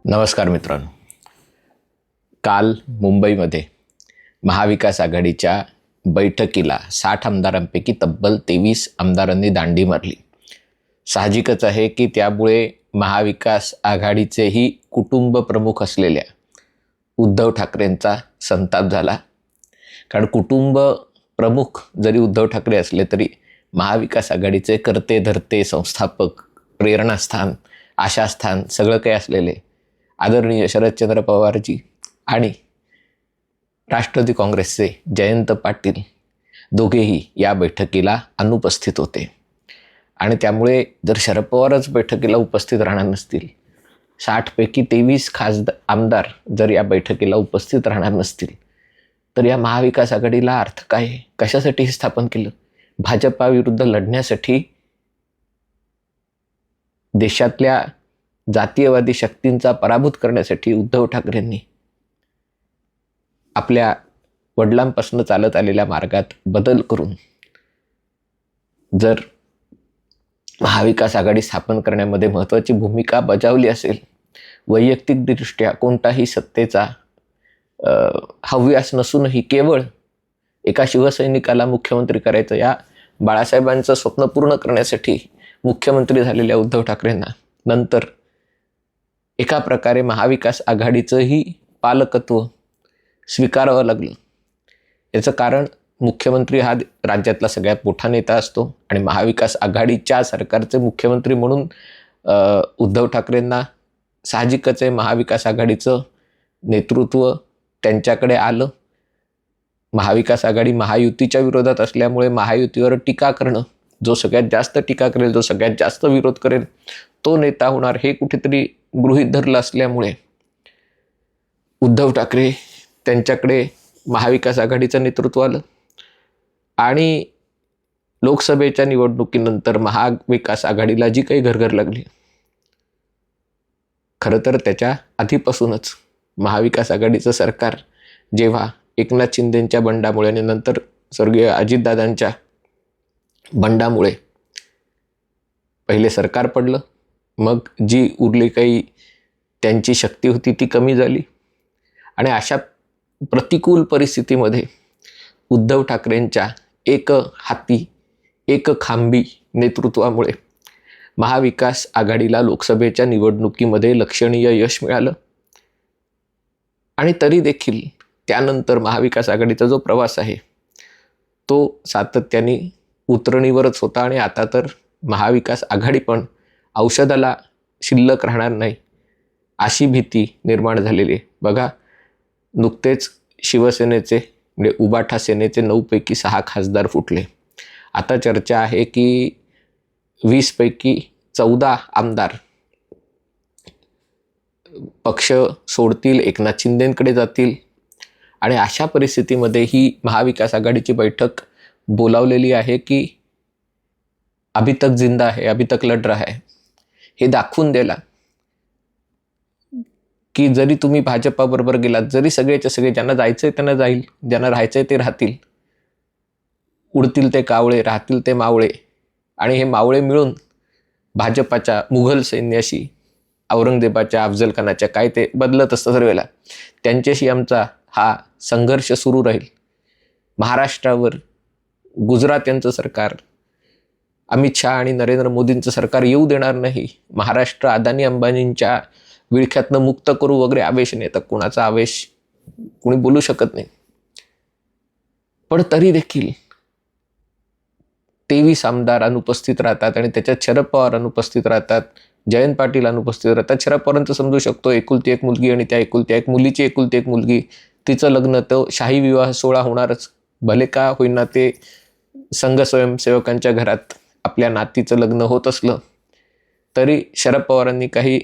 नमस्कार मित्रांनो, काल मुंबईमध्ये महाविकास आघाडीच्या बैठकीला 60 आमदारांपैकी तब्बल 23 आमदारांनी दांडी मारली. साहजिकच आहे की त्यामुळे महाविकास आघाडीचेही कुटुंब प्रमुख असलेल्या उद्धव ठाकरेंचा संताप झाला. कारण कुटुंब प्रमुख जरी उद्धव ठाकरे असले तरी महाविकास आघाडीचे कर्ते धर्ते, संस्थापक, प्रेरणास्थान, आशास्थान सगळं काही असलेले आदरणीय शरदचंद्र पवारजी आणि राष्ट्रवादी काँग्रेसचे जयंत पाटील दोघेही या बैठकीला अनुपस्थित होते. आणि त्यामुळे जर शरद पवारच बैठकीला उपस्थित राहणार नसतील, 60 पैकी 23 आमदार जर या बैठकीला उपस्थित राहणार नसतील, तर या महाविकास आघाडीला अर्थ काय आहे? कशासाठी हे स्थापन केलं? भाजपाविरुद्ध लढण्यासाठी, देशातल्या जातीयवादी शक्तींचा पराभूत करण्यासाठी उद्धव ठाकरेंनी आपल्या वडिलांपासून चालत आलेल्या मार्गात बदल करून जर महाविकास आघाडी स्थापन करण्यामध्ये महत्त्वाची भूमिका बजावली असेल, वैयक्तिकदृष्ट्या कोणताही सत्तेचा हव्यास नसूनही केवळ एका शिवसैनिकाला मुख्यमंत्री करायचं या बाळासाहेबांचं स्वप्न पूर्ण करण्यासाठी मुख्यमंत्री झालेल्या उद्धव ठाकरेंना नंतर एका प्रकारे महाविकास आघाडीचंही पालकत्व स्वीकारावं लागलं. याचं कारण मुख्यमंत्री हा राज्यातला सगळ्यात मोठा नेता असतो आणि महाविकास आघाडीच्या सरकारचे मुख्यमंत्री म्हणून उद्धव ठाकरेंना साहजिकच आहे महाविकास आघाडीचं नेतृत्व त्यांच्याकडे आलं. महाविकास आघाडी महायुतीच्या विरोधात असल्यामुळे महायुतीवर टीका करणं, जो सगळ्यात जास्त टीका करेल, जो सगळ्यात जास्त विरोध करेल तो नेता होणार, हे कुठेतरी गृहीत धरलं असल्यामुळे उद्धव ठाकरे त्यांच्याकडे महाविकास आघाडीचं नेतृत्व आलं. आणि लोकसभेच्या निवडणुकीनंतर महाविकास आघाडीला जी काही घरघर लागली, खरं तर त्याच्या आधीपासूनच महाविकास आघाडीचं सरकार जेव्हा एकनाथ शिंदेंच्या बंडामुळे आणि नंतर स्वर्गीय अजितदादांच्या बंडामुळे पहिले सरकार पडलं, मग जी उरली काही त्यांची शक्ती होती ती कमी झाली. आणि अशा प्रतिकूल परिस्थितीमध्ये उद्धव ठाकरेंच्या एक हाती एक खांबी नेतृत्वामुळे महाविकास आघाडीला लोकसभेच्या निवडणुकीमध्ये लक्षणीय यश मिळालं. आणि तरी देखील त्यानंतर महाविकास आघाडीचा जो प्रवास आहे तो सातत्याने उतरणीवरच होता. आणि आता तर महाविकास आघाडी पण औषधाला शिल्लक राहणार नाही अशी भीती निर्माण झालेली आहे. बघा, नुकतेच शिवसेनेचे म्हणजे उबाठा सेनेचे 9 पैकी 6 खासदार फुटले. आता चर्चा आहे की 20 पैकी 14 आमदार पक्ष सोडतील, एकनाथ शिंदेंकडे जातील. आणि अशा परिस्थितीमध्ये ही महाविकास आघाडीची बैठक बोलावलेली आहे की अभी तक जिंदा है, अभी तक लढ रहा है, हे दाखवून द्यायला की जरी तुम्ही भाजपाबरोबर गेलात, जरी सगळेच्या सगळे, ज्यांना जायचंय त्यांना जाईल, ज्यांना राहायचंय ते राहतील, उडतील ते कावळे, राहतील ते मावळे. आणि हे मावळे मिळून भाजपाच्या मुघल सैन्याशी, औरंगजेबाच्या, अफजल खानाच्या, काय ते बदलत असतं सर्व वेळेला, त्यांच्याशी आमचा हा संघर्ष सुरू राहील. महाराष्ट्रावर गुजरात यांचं सरकार, अमित शहा आणि नरेंद्र मोदींचं सरकार येऊ देणार नाही. महाराष्ट्र अदानी अंबानींच्या विळख्यातनं मुक्त करू वगैरे आवेश नाही. तर कोणाचा आवेश कोणी बोलू शकत नाही. पण तरी देखील 23 आमदार अनुपस्थित राहतात आणि त्याच्यात शरद पवार अनुपस्थित राहतात, जयंत पाटील अनुपस्थित राहतात. शरद पवारांचं समजू शकतो, एकुलती एक मुलगी आणि त्या एकुलती एक मुलीची एकुलती एक मुलगी, तिचं लग्न तर शाही विवाह सोहळा होणारच, भले का होईना ते संघ स्वयंसेवकांच्या घरात आपल्या नातीचं लग्न होत असलं तरी शरद पवारांनी काही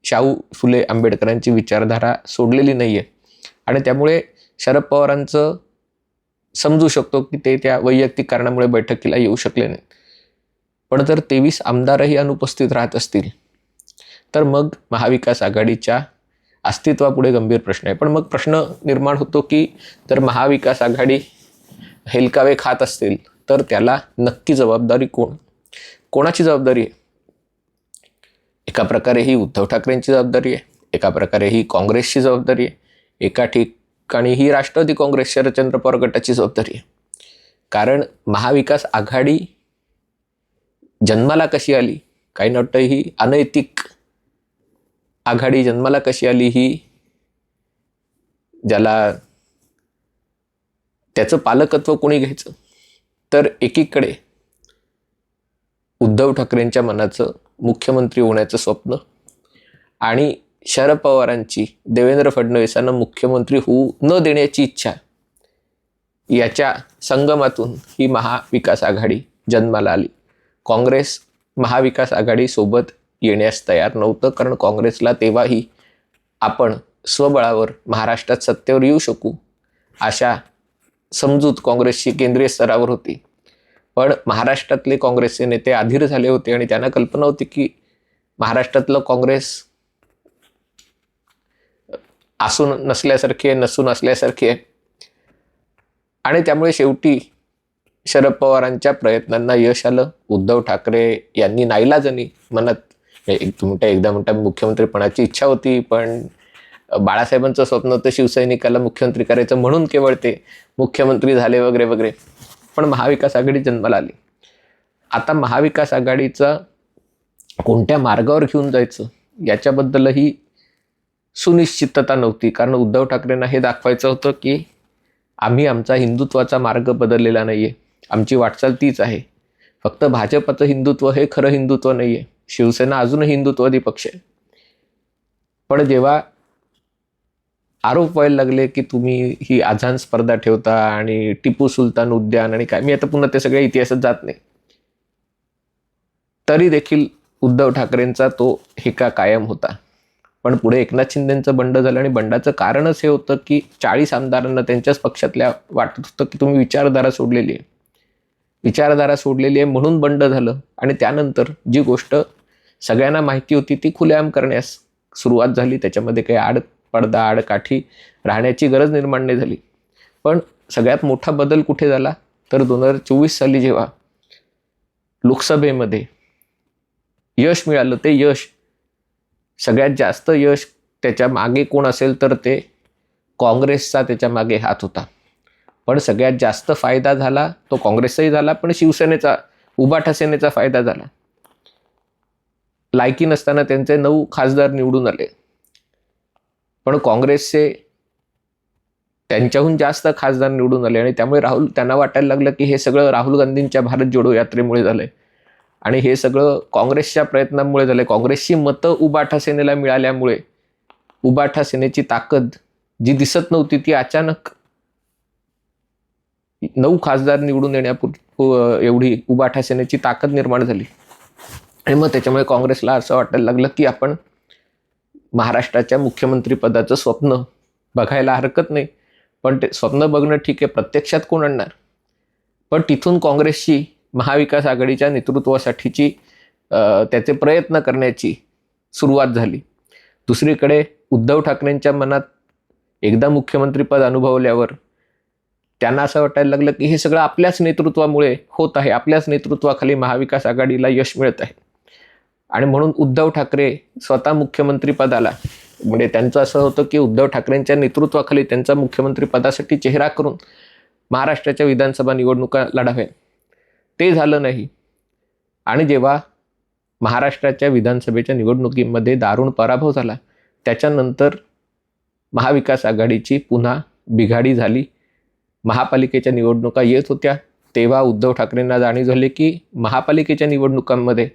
शाहू फुले आंबेडकरांची विचारधारा सोडलेली नाही आहे. आणि त्यामुळे शरद पवारांचं समजू शकतो की ते त्या वैयक्तिक कारणामुळे बैठकीला येऊ शकले नाहीत. पण जर 23 आमदारही अनुपस्थित राहत असतील तर मग महाविकास आघाडीच्या अस्तित्वापुढे गंभीर प्रश्न आहे. पण मग प्रश्न निर्माण होतो की जर महाविकास आघाडी हेलकावे खात असतील तर त्याला नक्की जबाबदारी कोणाची जबाबदारी आहे? एका प्रकारे ही उद्धव ठाकरेंची जबाबदारी आहे, एका प्रकारे ही काँग्रेसची जबाबदारी आहे, एका ठिकाणी ही राष्ट्रवादी काँग्रेस शरदचंद्र पवार गटाची जबाबदारी आहे. कारण महाविकास आघाडी जन्माला कशी आली, काही वाटतं ही अनैतिक आघाडी जन्माला कशी आली, ही ज्याला त्याचं पालकत्व कोणी घ्यायचं? तर एकीकडे उद्धव ठाकरेंच्या मनाचं मुख्यमंत्री होण्याचं स्वप्न आणि शरद पवारांची देवेंद्र फडणवीसांना मुख्यमंत्री होऊ न देण्याची इच्छा, याच्या संगमातून ही महाविकास आघाडी जन्माला आली. काँग्रेस महाविकास आघाडीसोबत येण्यास तयार नव्हतं, कारण काँग्रेसला तेव्हाही आपण स्वबळावर महाराष्ट्रात सत्तेवर येऊ शकू अशा समजूत काँग्रेसची केंद्रीय स्तरावर होती. पण महाराष्ट्रातले काँग्रेसचे नेते अधीर झाले होते आणि त्यांना कल्पना होती की महाराष्ट्रातलं काँग्रेस असून नसल्यासारखे, नसून असल्यासारखे आहे. आणि त्यामुळे शेवटी शरद पवारांच्या प्रयत्नांना यश आलं. उद्धव ठाकरे यांनी नाईलाजानी मनात एकदा म्हणता मुख्यमंत्रीपणाची इच्छा होती, पण बाळासाहेबांचं स्वप्न होतं शिवसैनिकाला मुख्यमंत्री करायचं, म्हणून केवळ ते मुख्यमंत्री झाले वगैरे वगैरे. पण महाविकास आघाडी जन्माला आली. आता महाविकास आघाडीचा कोणत्या मार्गावर घेऊन जायचं याच्याबद्दलही सुनिश्चितता नव्हती. कारण उद्धव ठाकरेंना हे दाखवायचं होतं की आम्ही आमचा हिंदुत्वाचा मार्ग बदललेला नाही आहे, आमची वाटचाल तीच आहे. फक्त भाजपचं हिंदुत्व हे खरं हिंदुत्व नाही आहे. शिवसेना अजूनही हिंदुत्ववादी पक्ष आहे. पण जेव्हा आरोप व्हायला लागले की तुम्ही ही आझाद स्पर्धा ठेवता आणि टिपू सुलतान उद्यान आणि काय, मी आता पुन्हा ते सगळ्या इतिहासात जात नाही, तरी देखील उद्धव ठाकरेंचा तो हेका कायम होता. पण पुढे एकनाथ शिंदेंचं बंड झालं आणि बंडाचं कारणच हे होतं की 40 आमदारांना त्यांच्याच पक्षातल्या वाटत होतं की तुम्ही विचारधारा सोडलेली आहे, विचारधारा सोडलेली आहे म्हणून बंड झालं. आणि त्यानंतर जी गोष्ट सगळ्यांना माहिती होती ती खुलेआम करण्यास सुरुवात झाली. त्याच्यामध्ये काही पडदा आडकाठी राहण्याची गरज निर्माण नाही झाली. पण सगळ्यात मोठा बदल कुठे झाला तर 2024 साली जेव्हा लोकसभेमध्ये यश मिळालं, ते यश सगळ्यात जास्त यश त्याच्या मागे कोण असेल तर ते काँग्रेसचा त्याच्या मागे हात होता. पण सगळ्यात जास्त फायदा झाला तो काँग्रेसचाही झाला, पण शिवसेनेचा, उभाठा सेनेचा फायदा झाला. लायकी नसताना त्यांचे 9 खासदार निवडून आले, पण काँग्रेसचे त्यांच्याहून जास्त खासदार निवडून आले. आणि त्यामुळे त्यांना वाटायला लागलं की हे सगळं राहुल गांधींच्या भारत जोडो यात्रेमुळे झालंय आणि हे सगळं काँग्रेसच्या प्रयत्नांमुळे झालंय. काँग्रेसची मतं उभाठा सेनेला मिळाल्यामुळे उभाठा सेनेची ताकद जी दिसत नव्हती ती अचानक 9 खासदार निवडून एवढी उभाठा सेनेची ताकद निर्माण झाली. आणि मग त्याच्यामुळे काँग्रेसला असं वाटायला लागलं की आपण महाराष्ट्राच्या मुख्यमंत्रीपदाचं स्वप्न बघायला हरकत नाही, पण ते स्वप्न बघणं ठीक आहे, प्रत्यक्षात कोण आणणार? पण तिथून काँग्रेसची महाविकास आघाडीच्या नेतृत्वासाठीची त्याचे प्रयत्न करण्याची सुरुवात झाली. दुसरीकडे उद्धव ठाकरेंच्या मनात एकदा मुख्यमंत्रीपद अनुभवल्यावर त्यांना असं वाटायला लागलं की हे सगळं आपल्याच नेतृत्वामुळे होत आहे, आपल्याच नेतृत्वाखाली महाविकास आघाडीला यश मिळत आहे. आणि म्हणून उद्धव ठाकरे स्वतः मुख्यमंत्रीपदाला, म्हणजे त्यांचं असं होतं की उद्धव ठाकरेंच्या नेतृत्वाखाली त्यांचा मुख्यमंत्रीपदासाठी चेहरा करून महाराष्ट्राच्या विधानसभा निवडणुका लढाव्या. ते झालं नाही. आणि जेव्हा महाराष्ट्राच्या विधानसभेच्या निवडणुकीमध्ये दारुण पराभव झाला, त्याच्यानंतर महाविकास आघाडीची पुन्हा बिघाडी झाली. महापालिकेच्या निवडणुका येत होत्या, तेव्हा उद्धव ठाकरेंना जाणीव झाली की महापालिकेच्या निवडणुकांमध्ये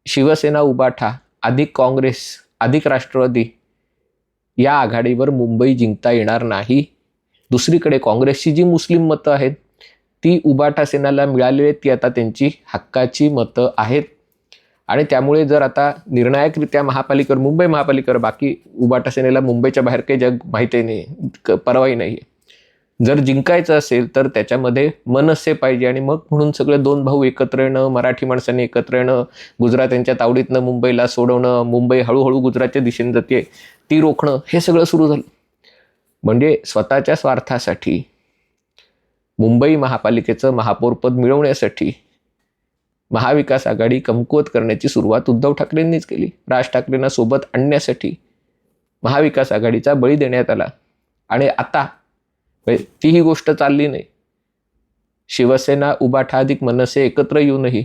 शिवसेना उभाठा अधिक काँग्रेस अधिक राष्ट्रवादी या आघाडीवर मुंबई जिंकता येणार नाही. दुसरीकडे काँग्रेसची जी मुस्लिम मतं आहेत ती उभाठा सेनेला मिळालेली आहेत, ती आता त्यांची हक्काची मतं आहेत. आणि त्यामुळे जर आता निर्णायकरित्या मुंबई महापालिकेवर, बाकी उभाठा सेनेला मुंबईच्या बाहेर काही जग माहिती नाही, परवाही नाही, जर जिंकायचं असेल तर त्याच्यामध्ये मनसे पाहिजे. आणि मग म्हणून सगळे 2 भाऊ एकत्र येणं, मराठी माणसांनी एकत्र येणं, गुजरात यांच्या तावडीतनं मुंबईला सोडवणं, मुंबई हळूहळू गुजरातच्या दिशेने जाते ती रोखणं, हे सगळं सुरू झालं. म्हणजे स्वतःच्या स्वार्थासाठी मुंबई महापालिकेचं महापौरपद मिळवण्यासाठी महाविकास आघाडी कमकुवत करण्याची सुरुवात उद्धव ठाकरेंनीच केली. राज ठाकरेंना सोबत आणण्यासाठी महाविकास आघाडीचा बळी देण्यात आला आणि आता तीही गोष्ट चालली नाही. शिवसेना, उबाठा अधिक मनसे एकत्र येऊनही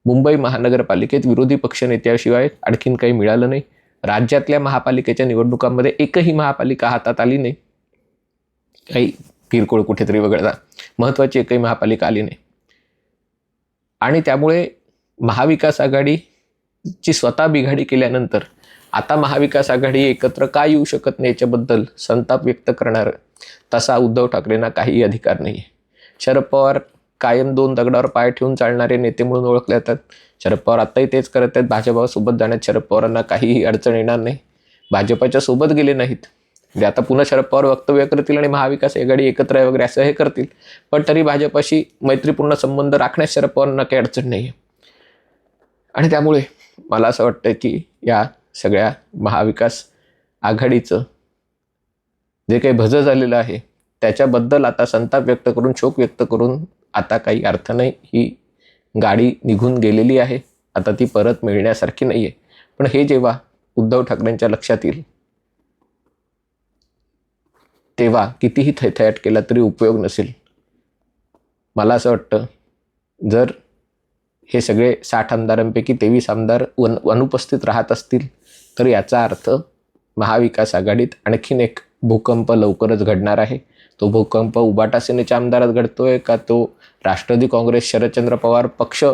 मुंबई महानगरपालिकेत विरोधी पक्षनेत्याशिवाय आणखीन काही मिळालं नाही. राज्यातल्या महापालिकेच्या निवडणुकांमध्ये एकही महापालिका हातात आली नाही. काही किरकोळ कुठेतरी वगळता महत्त्वाची एकही महापालिका आली नाही. आणि त्यामुळे महाविकास आघाडीची स्वतः बिघाडी केल्यानंतर आता महाविकास आघाडी एकत्र का येऊ शकत नाही याच्याबद्दल संताप व्यक्त करणार तसा उद्धव ठाकरेंना काही अधिकार नाही. शरद पवार कायम दोन दगडावर पाय ठेवून चालणारे नेते म्हणून ओळखले जातात. शरद पवार आत्ताही तेच करत आहेत. भाजपासोबत जाण्यात शरद पवारांना काहीही अडचण येणार नाही. भाजपाच्या सोबत गेले नाहीत म्हणजे आता पुन्हा शरद पवार वक्तव्य करतील आणि महाविकास आघाडी एकत्र आहे वगैरे असं हे करतील, पण तरी भाजपाशी मैत्रीपूर्ण संबंध राखण्यास शरद पवारांना काही अडचण नाही आहे. आणि त्यामुळे मला असं वाटतं की या सगळ्या महाविकास आघाडीचं जे काही भजं झालेलं आहे त्याच्याबद्दल आता संताप व्यक्त करून, शोक व्यक्त करून आता काही अर्थ नाही. ही गाडी निघून गेलेली आहे, आता ती परत मिळण्यासारखी नाही आहे. पण हे जेव्हा उद्धव ठाकरेंच्या लक्षात येईल तेव्हा कितीही थैथयाट केला तरी उपयोग नसेल. मला असं वाटतं जर हे सगळे 60 आमदारांपैकी 23 आमदार अनुपस्थित राहत असतील तर याचा अर्थ महाविकास आघाडीत आणखीन एक भूकंप लवकरच घडणार आहे. तो भूकंप उबाटा सेनेच्या आमदारात घडतोय का तो राष्ट्रवादी काँग्रेस शरदचंद्र पवार पक्ष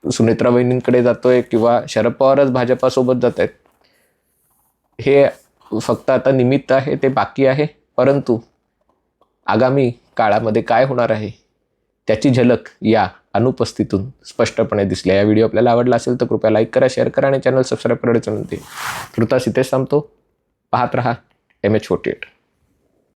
सुनेत्रा वहिनींकडे जातोय किंवा शरद पवारच भाजपासोबत जात आहेत, हे फक्त आता निमित्त आहे, ते बाकी आहे. परंतु आगामी काळामध्ये काय होणार आहे त्याची झलक या अनुपस्थितीतून स्पष्टपणे दिसली. या व्हिडिओ आपल्याला आवडला असेल तर कृपया लाईक करा, शेअर करा आणि चॅनल सबस्क्राईब करायचं नव्हते. तुर्तास इथेच थांबतो. पाहत रहा MH48.